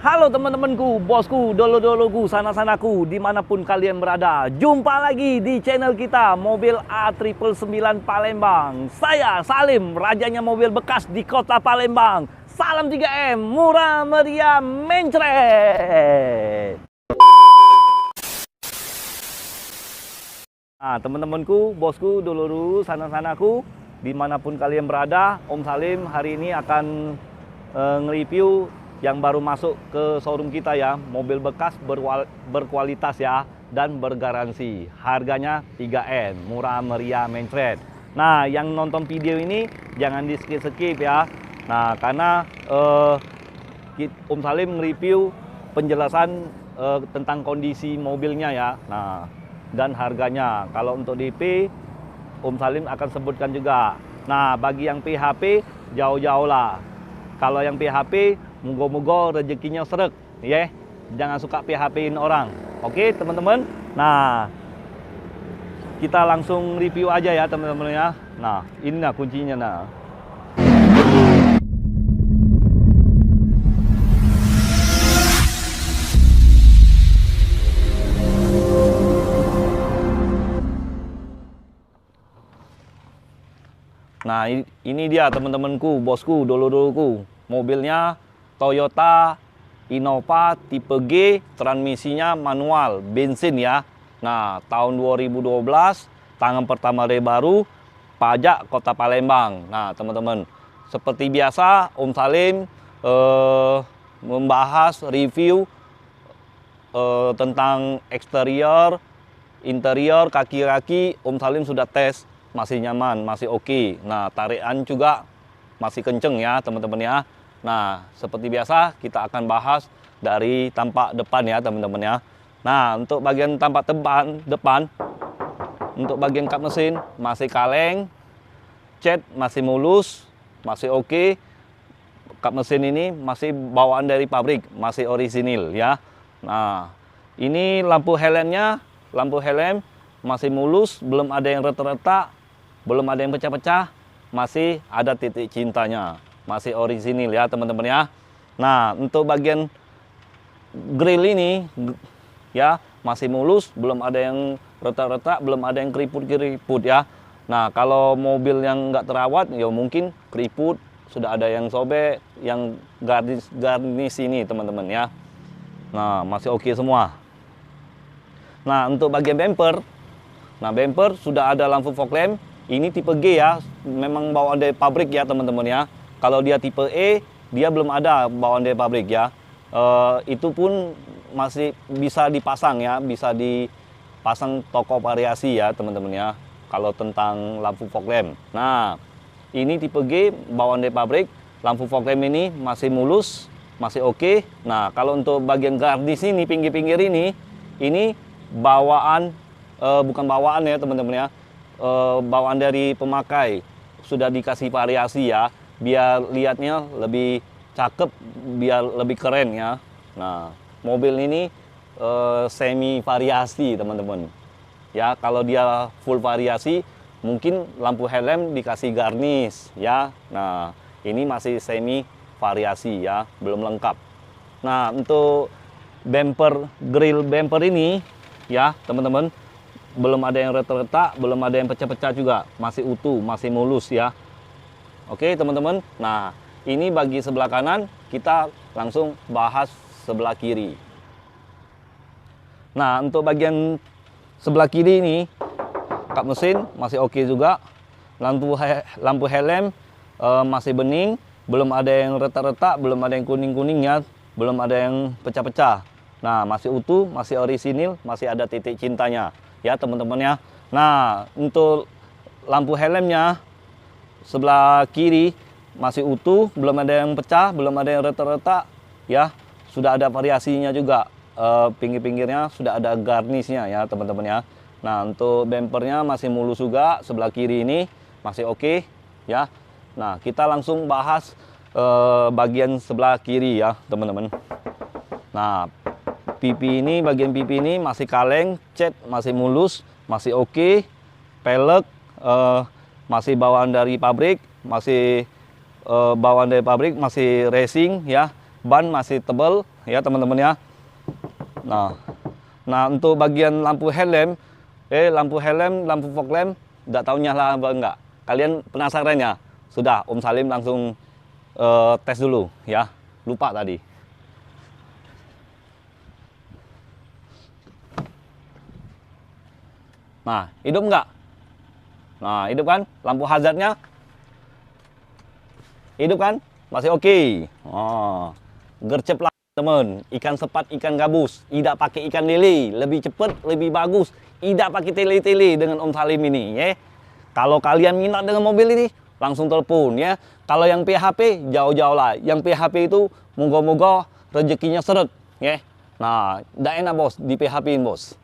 Halo teman-temanku, bosku, dolo-doloku, sana-sanaku, dimanapun kalian berada. Jumpa lagi di channel kita, Mobil A999 Palembang. Saya Salim, rajanya mobil bekas di kota Palembang. Salam 3M, murah meriah mencret. Nah, teman-temanku, bosku, dolo-dolo, sana-sanaku, dimanapun kalian berada, Om Salim hari ini akan nge-review yang baru masuk ke showroom kita ya, mobil bekas berkualitas ya dan bergaransi. Harganya 3M, murah meriah mencret. Nah, yang nonton video ini jangan di skip-skip ya. Nah, karena Om Salim nge-review penjelasan tentang kondisi mobilnya ya. Nah, dan harganya. Kalau untuk DP Om Salim akan sebutkan juga. Nah, bagi yang PHP jauh-jauh lah. Kalau yang PHP moga-moga rezekinya seret, ya. Jangan suka PHP-in orang. Oke, teman-teman. Nah, kita langsung review aja ya, teman-teman ya. Nah, ini nah kuncinya nah. Nah, ini dia teman-temanku, bosku, dolo-doloku. Mobilnya Toyota Innova tipe G, transmisinya manual, bensin ya. Nah, tahun 2012, tangan pertama dari baru, pajak Kota Palembang. Nah, teman-teman, seperti biasa Om Salim membahas review tentang eksterior, interior, kaki-kaki. Om Salim sudah tes, masih nyaman, masih oke. Nah, tarikan juga masih kenceng ya, teman-teman ya. Nah, seperti biasa kita akan bahas dari tampak depan ya, teman-teman ya. Nah, untuk bagian tampak depan, untuk bagian kap mesin masih kaleng, cat masih mulus, masih oke. Kap mesin ini masih bawaan dari pabrik, masih orisinil ya. Nah, ini lampu helmnya, lampu helm masih mulus, belum ada yang retak-retak, belum ada yang pecah-pecah, masih ada titik cintanya, masih orisinil ya, teman-teman ya. Nah, untuk bagian grill ini ya masih mulus, belum ada yang retak-retak, belum ada yang keriput-keriput ya. Nah, kalau mobil yang nggak terawat ya mungkin keriput, sudah ada yang sobek, yang garnis ini, teman-teman ya. Nah, masih oke semua. Nah, untuk bagian bumper, nah bumper sudah ada lampu fog lamp. Ini tipe G ya, memang bawaan dari pabrik ya, teman-teman ya. Kalau dia tipe E, dia belum ada bawaan dari pabrik ya. Itu pun masih bisa dipasang ya, bisa dipasang toko variasi ya, teman-teman ya. Kalau tentang lampu fog lamp. Nah, ini tipe G, bawaan dari pabrik. Lampu fog lamp ini masih mulus, masih oke. Nah, kalau untuk bagian garnis ini, pinggir-pinggir ini bawaan, bukan bawaan ya, teman-teman ya. Bawaan dari pemakai, sudah dikasih variasi ya, biar lihatnya lebih cakep, biar lebih keren ya. Nah, mobil ini semi variasi, teman-teman ya. Kalau dia full variasi mungkin lampu helm dikasih garnis ya. Nah, ini masih semi variasi ya, belum lengkap. Nah, untuk bumper, grill bumper ini ya, teman-teman, belum ada yang retak-retak, belum ada yang pecah-pecah juga, masih utuh, masih mulus ya. Oke, teman-teman. Nah, ini bagi sebelah kanan, kita langsung bahas sebelah kiri. Nah, untuk bagian sebelah kiri ini, kap mesin masih oke juga. Lampu helm masih bening, belum ada yang retak-retak, belum ada yang kuning-kuning ya, belum ada yang pecah-pecah. Nah, masih utuh, masih orisinil, masih ada titik cintanya ya, teman-teman ya. Nah, untuk lampu helmnya sebelah kiri masih utuh, belum ada yang pecah, belum ada yang retak-retak ya. Sudah ada variasinya juga, pinggir-pinggirnya sudah ada garnisnya ya, teman-teman ya. Nah, untuk bumpernya masih mulus juga, sebelah kiri ini masih oke ya. Nah, kita langsung bahas bagian sebelah kiri ya, teman-teman. Nah, pipi ini, bagian pipi ini masih kaleng, cat masih mulus, masih oke. Pelek masih bawaan dari pabrik, masih bawaan dari pabrik, masih racing ya. ban masih tebal ya teman-teman ya. Nah untuk bagian lampu headlamp, lampu fog lamp, nggak tahu nyala apa enggak. Kalian penasaran ya? Sudah, Om Salim langsung tes dulu ya. Lupa tadi. Nah, hidup enggak? Nah, hidup kan? Lampu hazardnya? Hidup kan? Masih oke. Oh, gercep lah teman. Ikan sepat, ikan gabus. Tidak pakai ikan lele. Lebih cepat, lebih bagus. Tidak pakai tele-tele dengan Om Salim ini ya. Kalau kalian minat dengan mobil ini, langsung telepon ya. Kalau yang PHP, jauh-jauh lah. Yang PHP itu, moga-moga rezekinya seret ya. Nah, tidak enak bos, di PHP-in bos.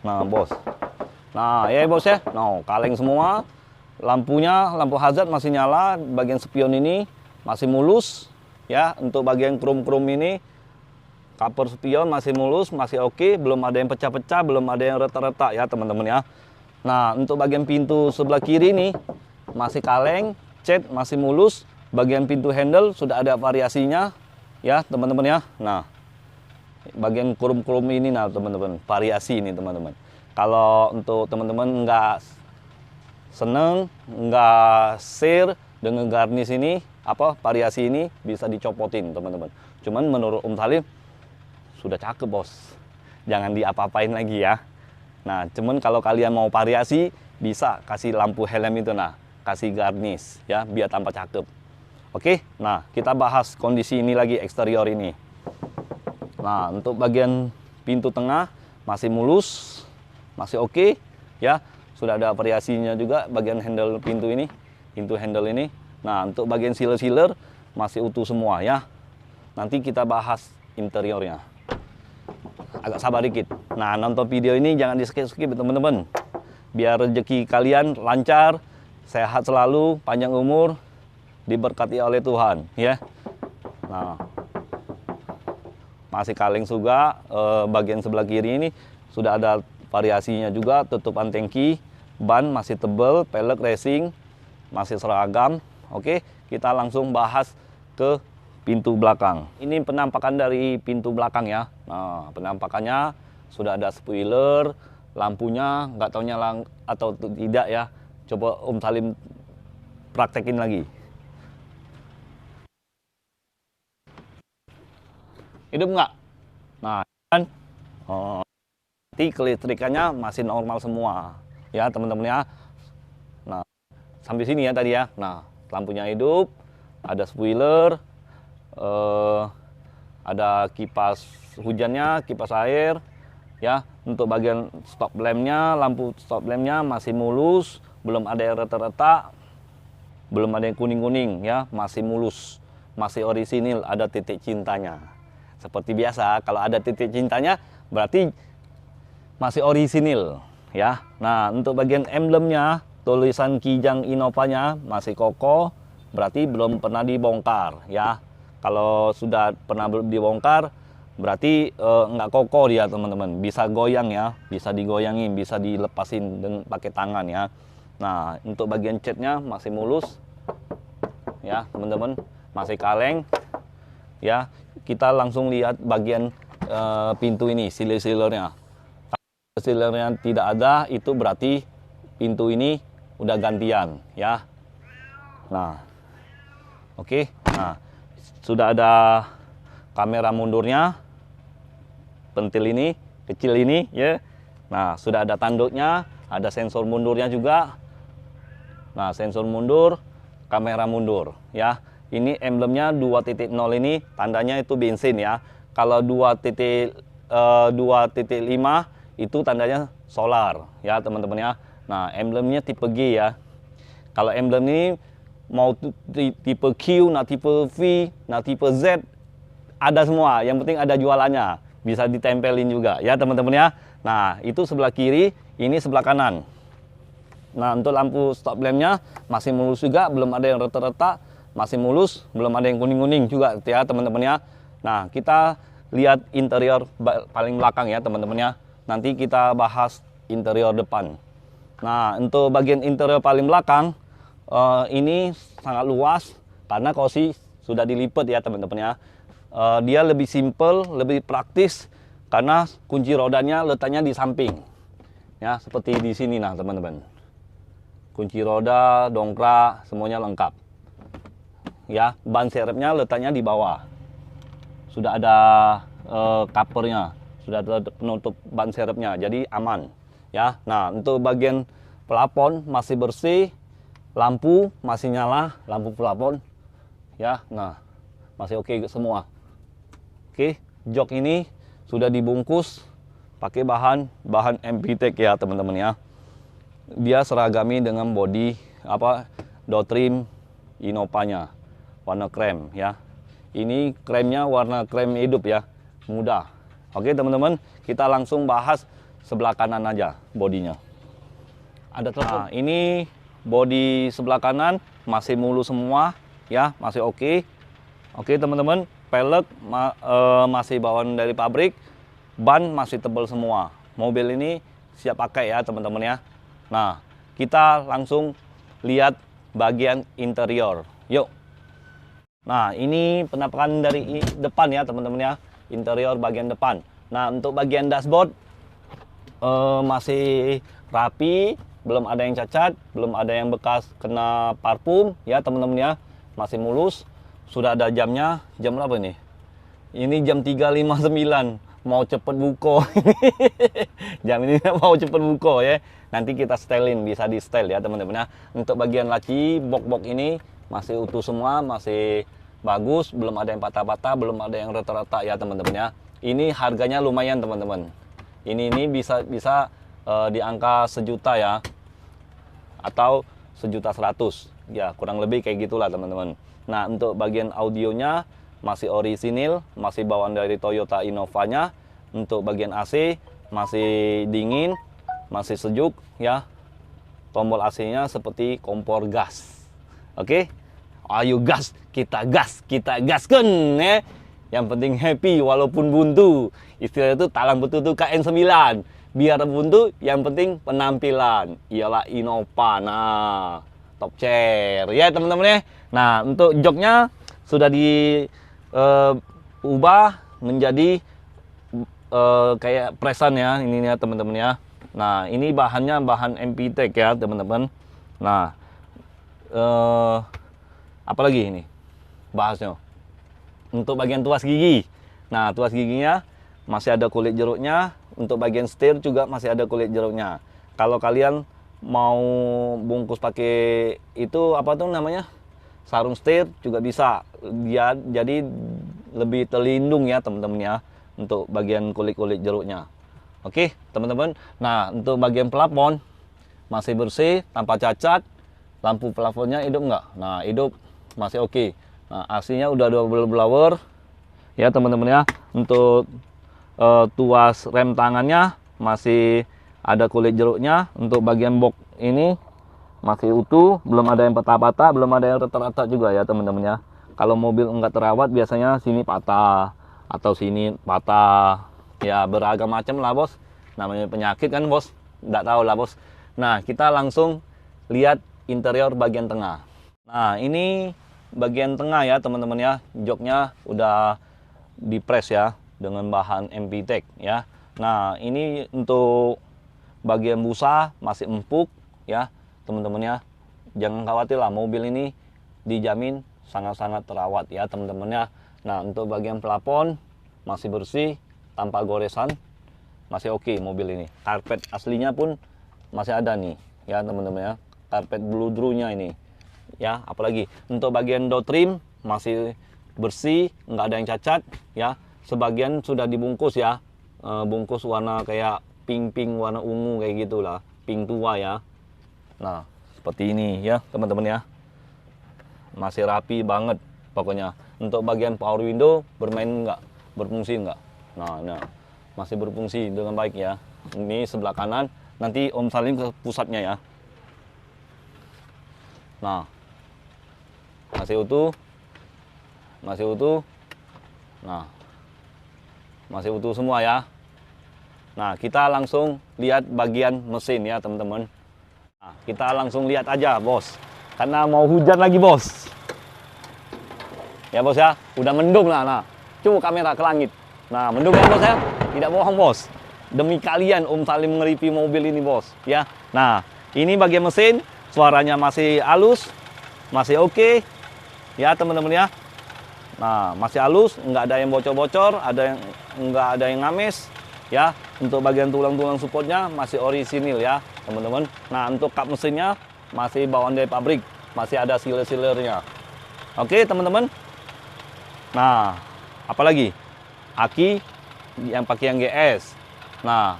Nah bos, nah ya bos ya, nah kaleng semua, lampunya, lampu hazard masih nyala, bagian spion ini masih mulus, ya untuk bagian krom-krom ini, cover spion masih mulus, masih oke, belum ada yang pecah-pecah, belum ada yang retak-retak ya teman-teman ya. Nah untuk bagian pintu sebelah kiri ini masih kaleng, cat masih mulus, bagian pintu handle sudah ada variasinya ya teman-teman ya. Nah bagian krom-krom ini nah teman-teman, variasi ini teman-teman. Kalau untuk teman-teman nggak seneng, nggak share dengan garnish ini, variasi ini bisa dicopotin teman-teman. Cuman menurut Om Salim sudah cakep bos, jangan diapa-apain lagi ya. Nah cuman kalau kalian mau variasi bisa kasih lampu helm itu, nah kasih garnish ya biar tampak cakep. Oke, nah kita bahas kondisi ini lagi, eksterior ini. Nah, untuk bagian pintu tengah masih mulus, masih oke, ya. Sudah ada variasinya juga bagian handle pintu ini, pintu handle ini. Nah, untuk bagian sealer-sealer masih utuh semua ya. Nanti kita bahas interiornya. Agak sabar dikit. Nah, nonton video ini jangan di-skip-skip teman-teman. Biar rezeki kalian lancar, sehat selalu, panjang umur, diberkati oleh Tuhan, ya. Nah, masih kaleng juga, bagian sebelah kiri ini sudah ada variasinya juga, tutupan tangki, ban masih tebal, pelek racing masih seragam. Oke, kita langsung bahas ke pintu belakang. Ini penampakan dari pintu belakang ya. Nah, penampakannya sudah ada spoiler, lampunya nggak tahu nyala atau tidak ya. Coba Om Salim praktekin lagi. Hidup nggak? Nah, kan nanti kelistrikannya masih normal semua ya teman-teman ya. Nah, sampai sini ya tadi ya. Nah, lampunya hidup, ada spoiler, ada kipas hujannya, kipas air ya. Untuk bagian stop lampnya, lampu stop lampnya masih mulus, belum ada yang retak-retak, belum ada yang kuning-kuning ya, masih mulus, masih orisinil, ada titik cintanya. Seperti biasa, kalau ada titik cintanya berarti masih orisinil ya. Nah, untuk bagian emblemnya, tulisan Kijang Innova-nya masih kokoh, berarti belum pernah dibongkar ya. Kalau sudah pernah dibongkar, berarti nggak kokoh dia teman-teman. Bisa goyang ya, bisa digoyangin, bisa dilepasin dengan pakai tangan ya. Nah, untuk bagian catnya masih mulus ya teman-teman, masih kaleng ya. Kita langsung lihat bagian pintu ini, sealer-sealernya. Kalau sealernya tidak ada, itu berarti pintu ini udah gantian ya. Nah, oke. Nah, sudah ada kamera mundurnya, pentil ini, kecil ini ya. Nah, sudah ada tanduknya, ada sensor mundurnya juga. Nah, sensor mundur, kamera mundur ya. Ini emblemnya 2.0 ini tandanya itu bensin ya. Kalau 2.5 itu tandanya solar ya teman-teman ya. Nah, emblemnya tipe G ya. Kalau emblem ini mau tipe Q, nah tipe V, nah tipe Z, ada semua. Yang penting ada jualannya, bisa ditempelin juga ya teman-teman ya. Nah, itu sebelah kiri, ini sebelah kanan. Nah, untuk lampu stop lampnya masih mulus juga, belum ada yang retak-retak. Masih mulus, belum ada yang kuning-kuning juga ya teman-teman ya. Nah, kita lihat interior paling belakang ya teman-teman ya. Nanti kita bahas interior depan. Nah, untuk bagian interior paling belakang ini sangat luas karena kursi sudah dilipat ya teman-teman ya. Dia lebih simple, lebih praktis karena kunci rodanya letaknya di samping. Ya, seperti di sini nah teman-teman. Kunci roda, dongkrak, semuanya lengkap. Ya, ban serepnya letaknya di bawah. Sudah ada covernya, sudah ada penutup ban serepnya, jadi aman. Ya, nah untuk bagian plafon masih bersih, lampu masih nyala, lampu plafon. Ya, nah masih oke semua. Oke, jok ini sudah dibungkus pakai bahan MPTEK ya teman-teman ya. Dia seragami dengan body Dotrim Innova-nya warna krem ya. Ini kremnya warna krem hidup ya, muda. Oke teman-teman, kita langsung bahas sebelah kanan aja bodinya. Ada telepon. Nah, ini body sebelah kanan masih mulus semua ya, masih oke. Oke teman-teman, pelek masih bawaan dari pabrik, ban masih tebal semua. Mobil ini siap pakai ya teman-teman ya. Nah, kita langsung lihat bagian interior. Yuk. Nah, ini penampakan dari depan ya teman-teman ya. Interior bagian depan. Nah, untuk bagian dashboard masih rapi, belum ada yang cacat, belum ada yang bekas kena parfum ya teman-teman ya. Masih mulus. Sudah ada jamnya. Jam berapa ini? Ini jam 3.59. Mau cepet buko. Jam ini mau cepet buko ya. Nanti kita setelin, bisa di setel ya teman-teman ya. Untuk bagian laci, box-box ini masih utuh semua, masih bagus, belum ada yang patah-patah, belum ada yang retak-retak ya teman-teman ya. Ini harganya lumayan teman-teman. Ini bisa di angka 1 juta ya, atau 1.100.000 ya, kurang lebih kayak gitulah teman-teman. Nah, untuk bagian audionya masih orisinil, masih bawaan dari Toyota Innova-nya. Untuk bagian AC masih dingin, masih sejuk ya. Tombol AC-nya seperti kompor gas. Oke, ayo gas, kita gaskan ya. Yang penting happy walaupun buntu. Istilah itu talang betul tuh KN9. Biar buntu, yang penting penampilan. Iyalah Innova. Nah, top chair ya teman-teman ya. Nah, untuk joknya sudah diubah menjadi kayak presan ya ini ya teman-teman ya. Nah, ini bahannya bahan MPTEK ya teman-teman. Nah, apalagi ini bahasnya untuk bagian tuas gigi. Nah, tuas giginya masih ada kulit jeruknya. Untuk bagian setir juga masih ada kulit jeruknya. Kalau kalian mau bungkus pakai itu apa tuh namanya, sarung setir juga bisa. Dia jadi lebih terlindung ya teman-teman ya untuk bagian kulit-kulit jeruknya. Oke teman-teman. Nah, untuk bagian plafon masih bersih tanpa cacat. Lampu plafonnya hidup nggak? Nah, hidup, masih oke. Nah, AC-nya udah double blower ya teman-teman ya. Untuk tuas rem tangannya masih ada kulit jeruknya. Untuk bagian box ini masih utuh, belum ada yang patah-patah, belum ada yang retak-retak juga ya teman-teman ya. Kalau mobil enggak terawat biasanya sini patah atau sini patah ya, beragam macam lah bos. Namanya penyakit kan bos, enggak tahu lah bos. Nah, kita langsung lihat interior bagian tengah. Nah, ini bagian tengah ya teman-teman ya. Joknya udah dipres ya dengan bahan MPTEK ya. Nah, ini untuk bagian busa masih empuk ya teman-teman ya. Jangan khawatir lah, mobil ini dijamin sangat-sangat terawat ya teman-teman ya. Nah, untuk bagian plafon masih bersih tanpa goresan, masih oke mobil ini. Karpet aslinya pun masih ada nih ya teman-teman ya. Karpet bludrunya ini ya. Apalagi untuk bagian door trim masih bersih, nggak ada yang cacat ya. Sebagian sudah dibungkus ya, bungkus warna kayak pink warna ungu kayak gitulah, pink tua ya. Nah, seperti ini ya teman-teman ya, masih rapi banget pokoknya. Untuk bagian power window berfungsi nggak? Nah, masih berfungsi dengan baik ya. Ini sebelah kanan, nanti Om Salim ke pusatnya ya. Nah, masih utuh. Nah, masih utuh semua ya. Nah, kita langsung lihat bagian mesin ya teman-teman. Nah, kita langsung lihat aja bos, karena mau hujan lagi bos. Ya bos ya, udah mendung lah. Nah, coba kamera ke langit. Nah, mendung ya bos ya, tidak bohong bos. Demi kalian Om Salim nge-review mobil ini bos, ya. Nah, ini bagian mesin, suaranya masih halus, masih oke, ya teman-teman ya. Nah, masih halus, nggak ada yang bocor-bocor, nggak ada yang ngames, ya. Untuk bagian tulang-tulang supportnya masih orisinil ya, teman-teman. Nah, untuk kap mesinnya masih bawaan dari pabrik, masih ada sealer-sealernya. Oke, teman-teman. Nah, apalagi aki yang pakai yang GS. Nah,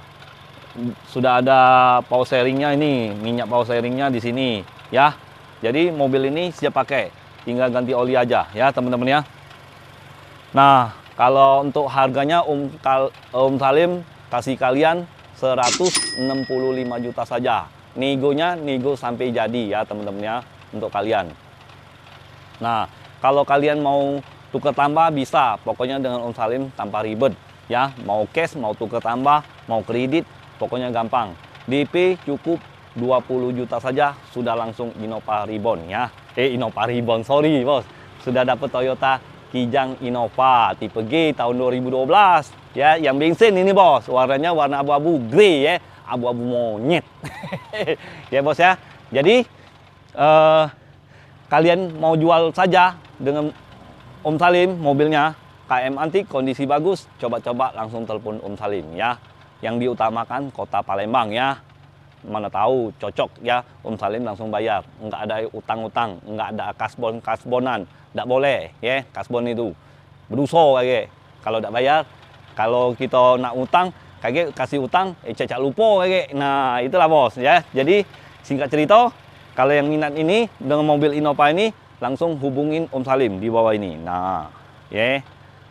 sudah ada power sharingnya ini, minyak power sharingnya di sini, ya. Jadi mobil ini siap pakai, tinggal ganti oli aja, ya teman-teman ya. Nah, kalau untuk harganya Om Salim kasih kalian 165 juta saja. Negonya nego sampai jadi ya teman-teman ya untuk kalian. Nah, kalau kalian mau tukar tambah bisa, pokoknya dengan Om Salim tanpa ribet. Ya, mau cash, mau tukar tambah, mau kredit, pokoknya gampang. DP cukup 20 juta saja, sudah langsung Innova Reborn ya. Innova Reborn, sorry bos. Sudah dapat Toyota Kijang Innova tipe G tahun 2012. Ya, yang bensin ini bos, warnanya warna abu-abu grey ya, abu-abu monyet. Ya bos ya. Jadi kalian mau jual saja dengan Om Salim mobilnya, KM antik, kondisi bagus, coba-coba langsung telepon Om Salim ya. Yang diutamakan kota Palembang ya. Mana tahu cocok ya, Om Salim langsung bayar. Nggak ada utang-utang, nggak ada kasbonan. Nggak boleh ya, kasbon itu. Berusaha kayak. Kalau nggak bayar, kalau kita nak utang, kayak kasih utang, cecak lupa kayak. Nah, itulah bos ya. Jadi singkat cerita, kalau yang minat ini dengan mobil Innova ini, langsung hubungin Om Salim di bawah ini. Nah, ya.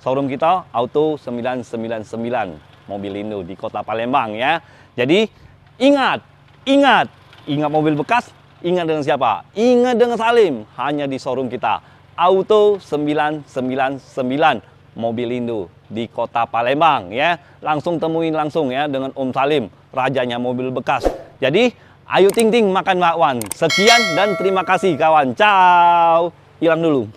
Showroom kita Auto 999 Mobilindo di Kota Palembang ya. Jadi ingat mobil bekas, ingat dengan siapa? Ingat dengan Salim. Hanya di showroom kita Auto 999 Mobilindo di Kota Palembang ya. Langsung temuin langsung ya dengan Om Salim, rajanya mobil bekas. Jadi ayo ting-ting makan bakwan. Sekian dan terima kasih kawan. Ciao. Hilang dulu.